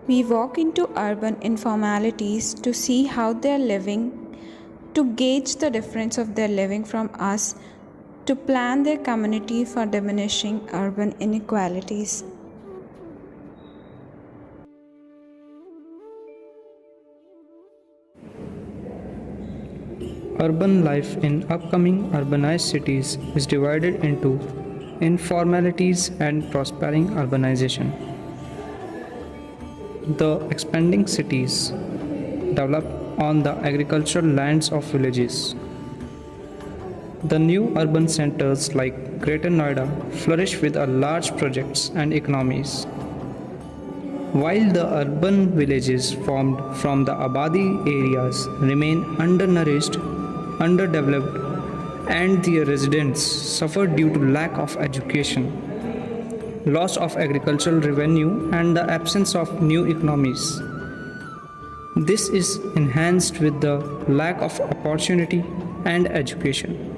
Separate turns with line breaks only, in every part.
We walk into urban informalities to see how they are living, to gauge the difference of their living from us, to plan their community for diminishing urban inequalities.
Urban life in upcoming urbanized cities is divided into informalities and prospering urbanization. The expanding cities develop on the agricultural lands of villages. The new urban centers like Greater Noida flourish with a large projects and economies, while the urban villages formed from the Abadi areas remain undernourished, underdeveloped, and their residents suffer due to lack of education, loss of agricultural revenue, and the absence of new economies. This is enhanced with the lack of opportunity and education.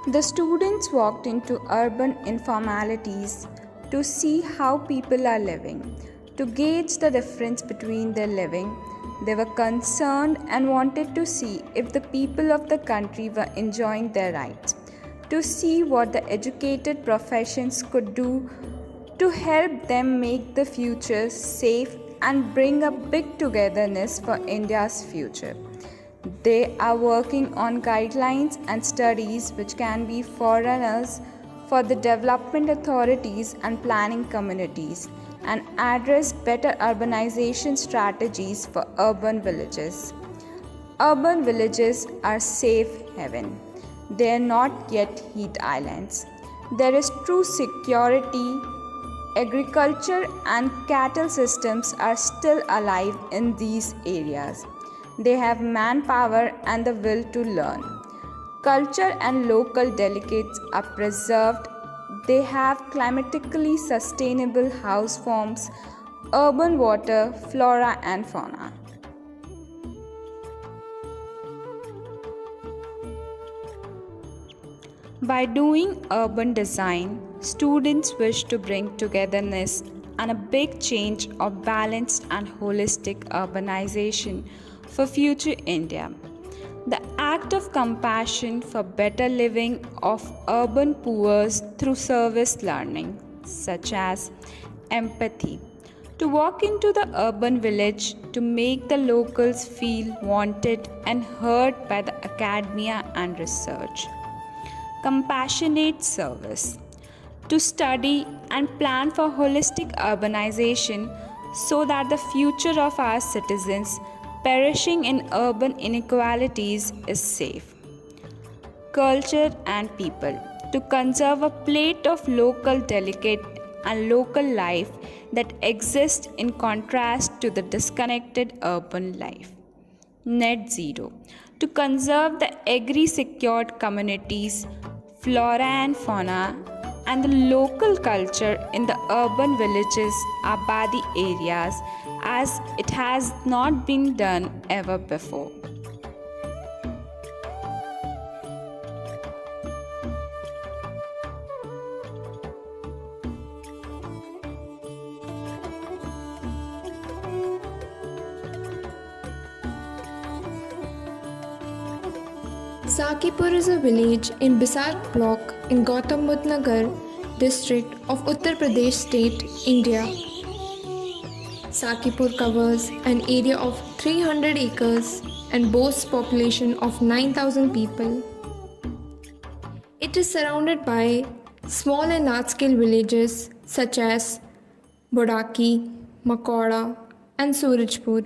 The students walked into urban informalities to see how people are living, to gauge the difference between their living. They were concerned and wanted to see if the people of the country were enjoying their rights, to see what the educated professions could do to help them make the future safe and bring a big togetherness for India's future. They are working on guidelines and studies which can be forerunners for the development authorities and planning communities and address better urbanization strategies for urban villages. Urban villages are safe haven. They are not yet heat islands. There is true security. Agriculture and cattle systems are still alive in these areas. They have manpower and the will to learn. Culture and local delicates are preserved. They have climatically sustainable house forms, urban water, flora and fauna. By doing urban design, students wish to bring togetherness and a big change of balanced and holistic urbanization for future India. The act of compassion for better living of urban poor through service learning, such as empathy, to walk into the urban village to make the locals feel wanted and heard by the academia and research. Compassionate service, to study and plan for holistic urbanization so that the future of our citizens perishing in urban inequalities is safe. Culture and people, to conserve a plate of local delicate and local life that exists in contrast to the disconnected urban life. Net zero, to conserve the agri-secured communities, flora and fauna, and the local culture in the urban villages, Abadi areas, as it has not been done ever before.
Sakipur is a village in Bisar block in Gautam Buddh Nagar district of Uttar Pradesh state, India. Sakipur covers an area of 300 acres and boasts population of 9,000 people. It is surrounded by small and large-scale villages such as Bodaki, Makoda and Surajpur.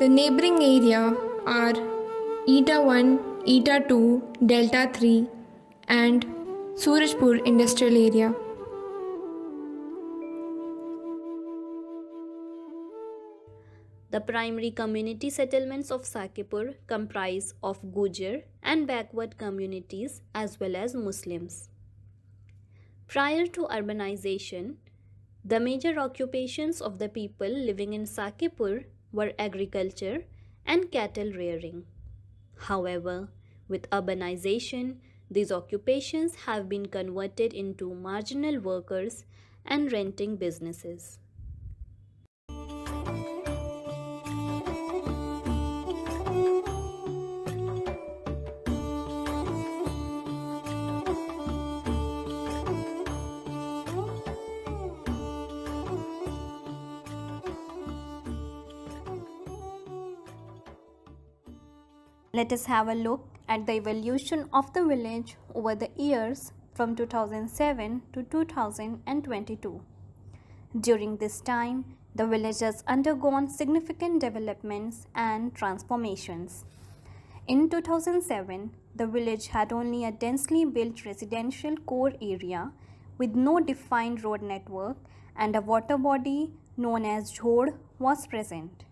The neighboring area are Eta 1, Eta 2, Delta 3 and Surajpur Industrial Area.
The primary community settlements of Sakipur comprise of Gujar and backward communities as well as Muslims. Prior to urbanization, the major occupations of the people living in Sakipur were agriculture and cattle rearing. However, with urbanization, These occupations have been converted into marginal workers and renting businesses. Let us have a look at the evolution of the village over the years from 2007 to 2022. During this time, the village has undergone significant developments and transformations. In 2007, the village had only a densely built residential core area with no defined road network, and a water body known as Jhod was present.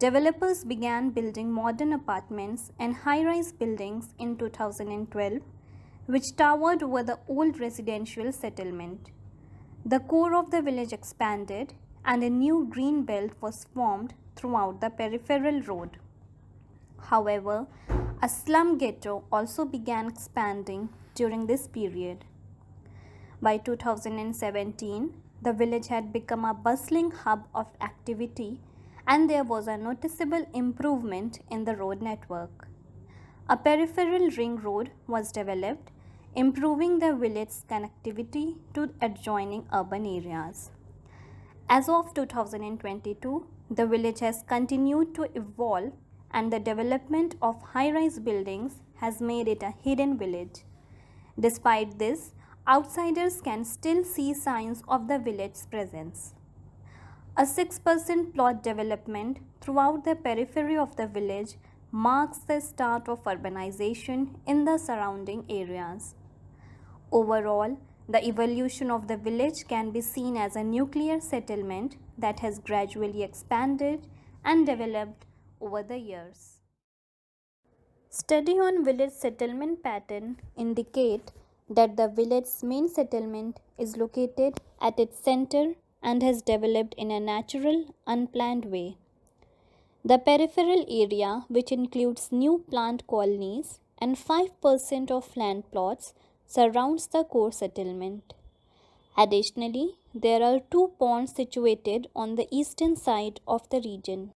Developers began building modern apartments and high-rise buildings in 2012, which towered over the old residential settlement. The core of the village expanded and a new green belt was formed throughout the peripheral road. However, a slum ghetto also began expanding during this period. By 2017, the village had become a bustling hub of activity, and there was a noticeable improvement in the road network. A peripheral ring road was developed, improving the village's connectivity to adjoining urban areas. As of 2022, the village has continued to evolve, and the development of high-rise buildings has made it a hidden village. Despite this, outsiders can still see signs of the village's presence. A 6% plot development throughout the periphery of the village marks the start of urbanization in the surrounding areas. Overall, the evolution of the village can be seen as a nuclear settlement that has gradually expanded and developed over the years. Study on village settlement pattern indicate that the village's main settlement is located at its center and has developed in a natural, unplanned way. The peripheral area, which includes new plant colonies and 5% of land plots, surrounds the core settlement. Additionally, there are two ponds situated on the eastern side of the region.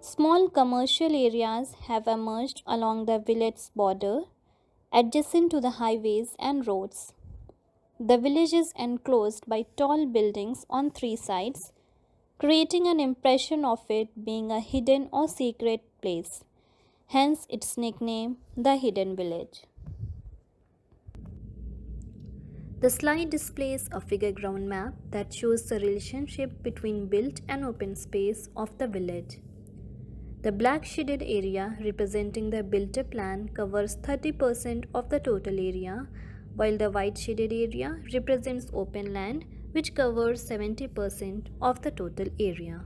Small commercial areas have emerged along the village's border, adjacent to the highways and roads. The village is enclosed by tall buildings on three sides, creating an impression of it being a hidden or secret place, hence its nickname, the Hidden Village. The slide displays a figure ground map that shows the relationship between built and open space of the village. The black shaded area representing the built-up land covers 30% of the total area, while the white shaded area represents open land, which covers 70% of the total area.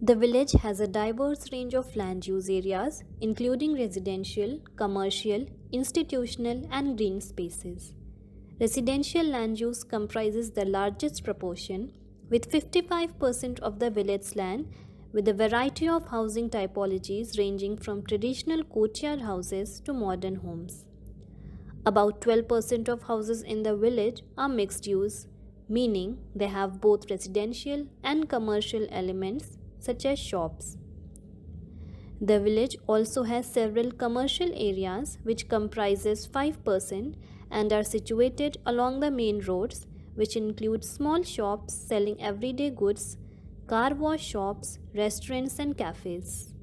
The village has a diverse range of land use areas, including residential, commercial, institutional, and green spaces. Residential land use comprises the largest proportion, with 55% of the village's land, with a variety of housing typologies ranging from traditional courtyard houses to modern homes. About 12% of houses in the village are mixed use, meaning they have both residential and commercial elements such as shops. The village also has several commercial areas which comprises 5% and are situated along the main roads, which include small shops selling everyday goods, car wash shops, restaurants and cafes.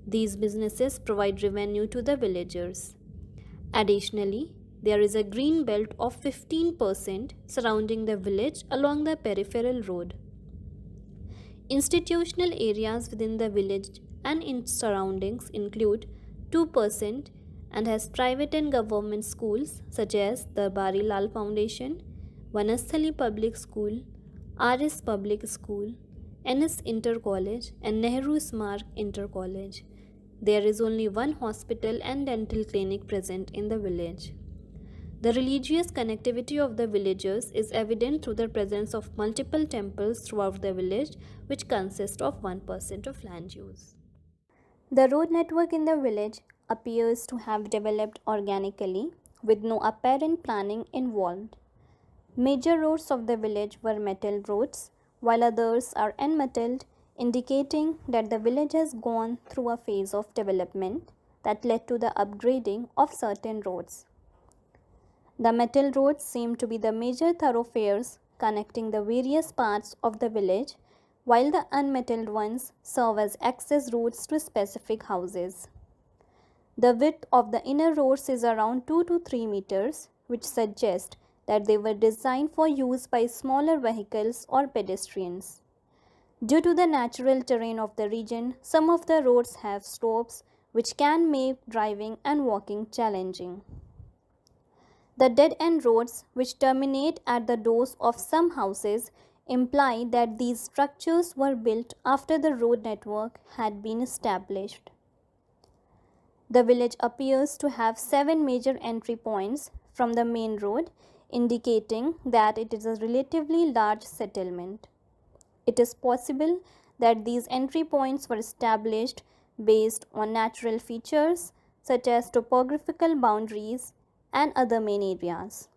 These businesses provide revenue to the villagers. Additionally, there is a green belt of 15% surrounding the village along the peripheral road. Institutional areas within the village and its surroundings include 2% and has private and government schools such as the Bari Lal Foundation, Vanasthali Public School, RS Public School, NS Inter College and Nehru Smart Inter College. There is only one hospital and dental clinic present in the village. The religious connectivity of the villagers is evident through the presence of multiple temples throughout the village, which consist of 1% of land use. The road network in the village appears to have developed organically with no apparent planning involved. Major roads of the village were metal roads, while others are unmetalled, indicating that the village has gone through a phase of development that led to the upgrading of certain roads. The metal roads seem to be the major thoroughfares connecting the various parts of the village, while the unmetalled ones serve as access routes to specific houses. The width of the inner roads is around 2 to 3 meters, which suggests that they were designed for use by smaller vehicles or pedestrians. Due to the natural terrain of the region, some of the roads have slopes which can make driving and walking challenging. The dead-end roads, which terminate at the doors of some houses, imply that these structures were built after the road network had been established. The village appears to have 7 major entry points from the main road, indicating that it is a relatively large settlement. It is possible that these entry points were established based on natural features such as topographical boundaries and other main areas.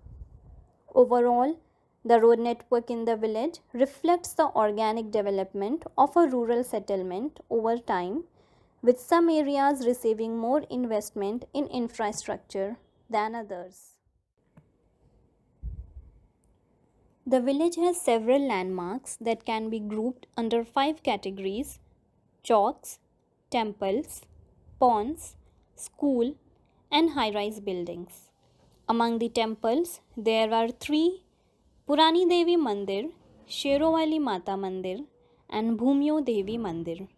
Overall, the road network in the village reflects the organic development of a rural settlement over time, with some areas receiving more investment in infrastructure than others. The village has several landmarks that can be grouped under 5 categories: chowks, temples, ponds, school, and high-rise buildings. Among the temples, there are 3: Purani Devi Mandir, Sherovali Mata Mandir, and Bhumyo Devi Mandir.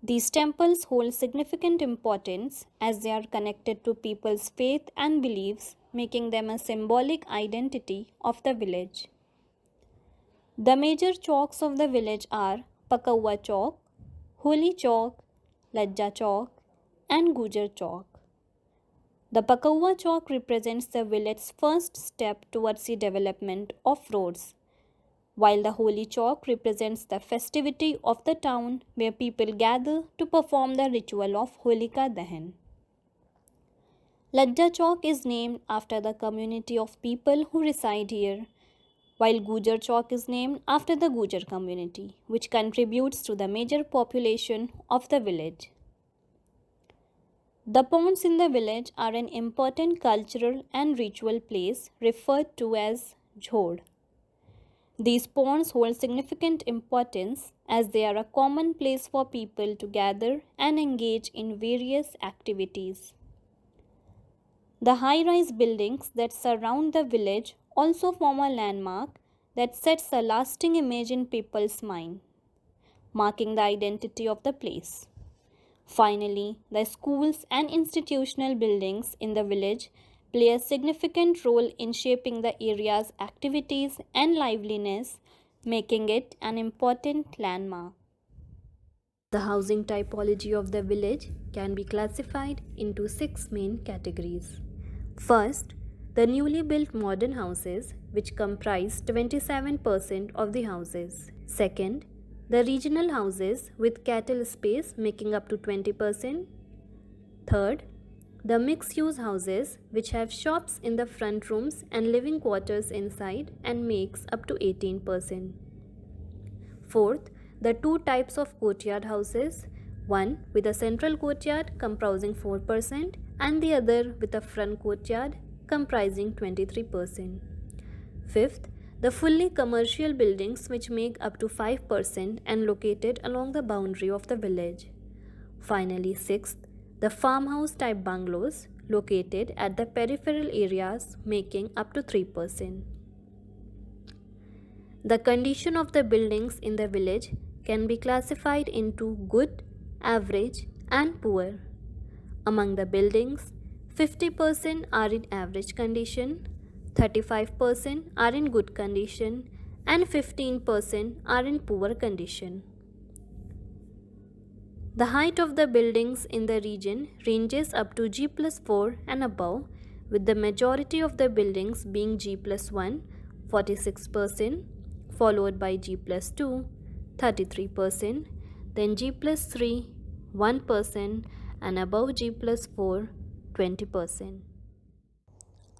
These temples hold significant importance as they are connected to people's faith and beliefs, making them a symbolic identity of the village. The major chowks of the village are Pakauwa Chowk, Holi Chowk, Lajja Chowk, and Gujar Chowk. The Pakauwa Chowk represents the village's first step towards the development of roads, while the Holi Chowk represents the festivity of the town where people gather to perform the ritual of Holika Dahan. Lajja Chowk is named after the community of people who reside here, while Gujar Chowk is named after the Gujar community, which contributes to the major population of the village. The ponds in the village are an important cultural and ritual place referred to as Jhod. These ponds hold significant importance as they are a common place for people to gather and engage in various activities. The high-rise buildings that surround the village also form a landmark that sets a lasting image in people's mind, marking the identity of the place. Finally, the schools and institutional buildings in the village play a significant role in shaping the area's activities and liveliness, making it an important landmark. The housing typology of the village can be classified into 6 main categories. First, the newly built modern houses, which comprise 27% of the houses. Second, the regional houses with cattle space making up to 20%. Third, the mixed-use houses which have shops in the front rooms and living quarters inside and makes up to 18%. Fourth, the 2 types of courtyard houses, one with a central courtyard comprising 4% and the other with a front courtyard comprising 23%. Fifth, the fully commercial buildings which make up to 5% and located along the boundary of the village. Finally, sixth, the farmhouse type bungalows located at the peripheral areas making up to 3%. The condition of the buildings in the village can be classified into good, average, and poor. Among the buildings, 50% are in average condition, 35% are in good condition, and 15% are in poor condition. The height of the buildings in the region ranges up to G+4 and above, with the majority of the buildings being G+1, 46%, followed by G+2, 33%, then G+3, 1%, and above G+4, 20%.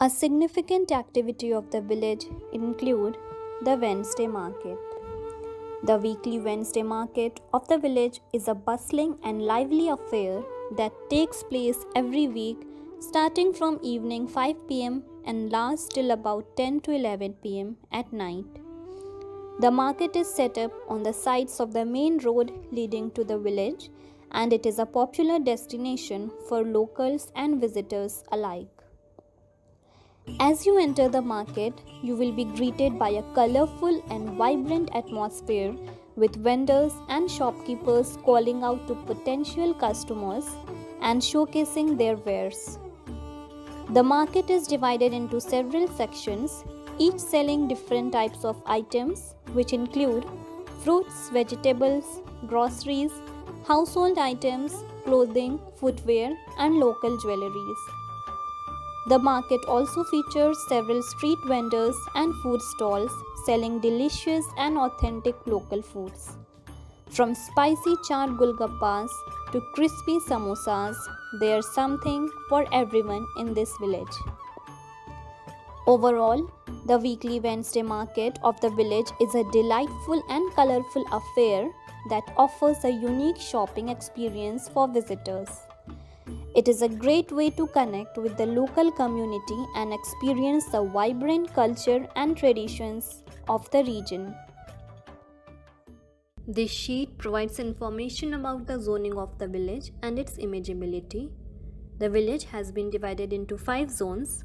A significant activity of the village include the Wednesday market. The weekly Wednesday market of the village is a bustling and lively affair that takes place every week starting from evening 5 pm and lasts till about 10 to 11 pm at night. The market is set up on the sides of the main road leading to the village, and it is a popular destination for locals and visitors alike. As you enter the market, you will be greeted by a colorful and vibrant atmosphere with vendors and shopkeepers calling out to potential customers and showcasing their wares. The market is divided into several sections, each selling different types of items, which include fruits, vegetables, groceries, household items, clothing, footwear, and local jewelries. The market also features several street vendors and food stalls selling delicious and authentic local foods. From spicy chaat gulgappas to crispy samosas, there's something for everyone in this village. Overall, the weekly Wednesday market of the village is a delightful and colorful affair that offers a unique shopping experience for visitors. It is a great way to connect with the local community and experience the vibrant culture and traditions of the region. This sheet provides information about the zoning of the village and its imageability. The village has been divided into 5 zones.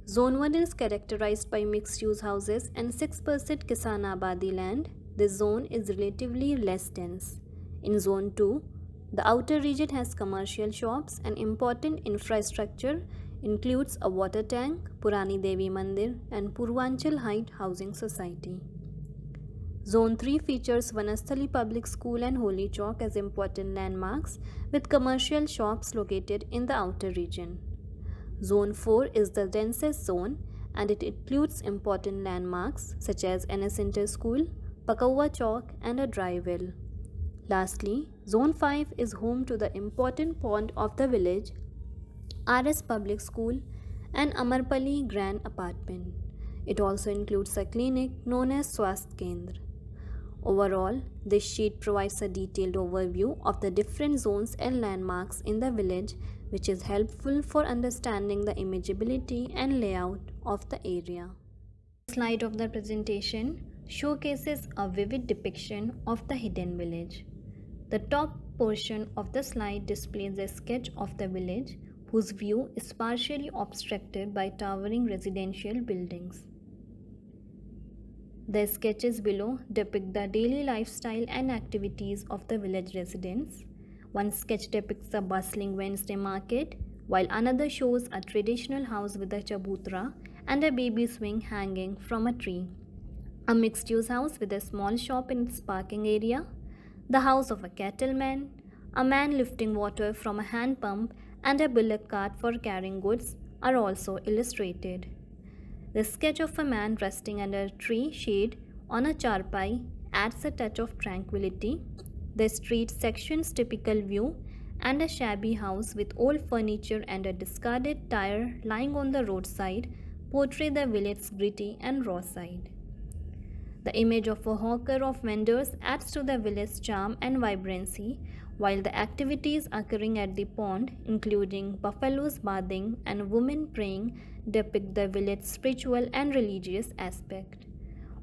Zone 1 is characterized by mixed-use houses and 6% Kisan Abadi land. This zone is relatively less dense. In Zone 2, the outer region has commercial shops and important infrastructure includes a water tank, Purani Devi Mandir, and Purvanchal Height Housing Society. Zone 3 features Vanasthali Public School and Holy Chowk as important landmarks with commercial shops located in the outer region. Zone 4 is the densest zone and it includes important landmarks such as NS Inter School, Pakawa Chowk, and a dry well. Lastly, Zone 5 is home to the important pond of the village, RS Public School, and Amarpalli Grand Apartment. It also includes a clinic known as Swasth Kendra. Overall, this sheet provides a detailed overview of the different zones and landmarks in the village, which is helpful for understanding the imageability and layout of the area. The slide of the presentation showcases a vivid depiction of the hidden village. The top portion of the slide displays a sketch of the village whose view is partially obstructed by towering residential buildings. The sketches below depict the daily lifestyle and activities of the village residents. One sketch depicts a bustling Wednesday market, while another shows a traditional house with a chabutra and a baby swing hanging from a tree. A mixed-use house with a small shop in its parking area, the house of a cattleman, a man lifting water from a hand pump, and a bullock cart for carrying goods are also illustrated. The sketch of a man resting under a tree shade on a charpai adds a touch of tranquility. The street section's typical view and a shabby house with old furniture and a discarded tire lying on the roadside portray the village's gritty and raw side. The image of a hawker of vendors adds to the village's charm and vibrancy, while the activities occurring at the pond, including buffaloes bathing and women praying, depict the village's spiritual and religious aspect.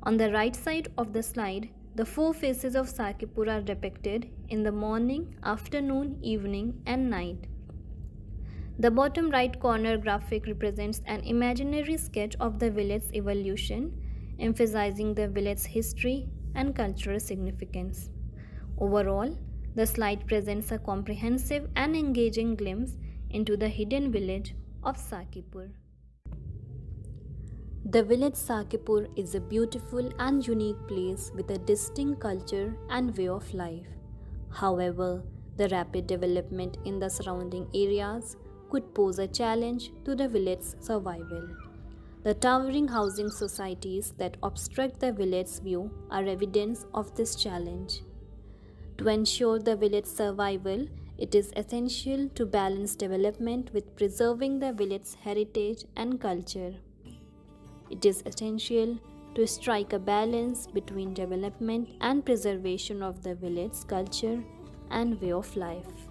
On the right side of the slide, the 4 phases of Sakipur are depicted in the morning, afternoon, evening, and night. The bottom right corner graphic represents an imaginary sketch of the village's evolution, emphasizing the village's history and cultural significance. Overall, the slide presents a comprehensive and engaging glimpse into the hidden village of Sakipur. The village Sakipur is a beautiful and unique place with a distinct culture and way of life. However, the rapid development in the surrounding areas could pose a challenge to the village's survival. The towering housing societies that obstruct the village's view are evidence of this challenge. To ensure the village's survival, it is essential to balance development with preserving the village's heritage and culture. It is essential to strike a balance between development and preservation of the village's culture and way of life.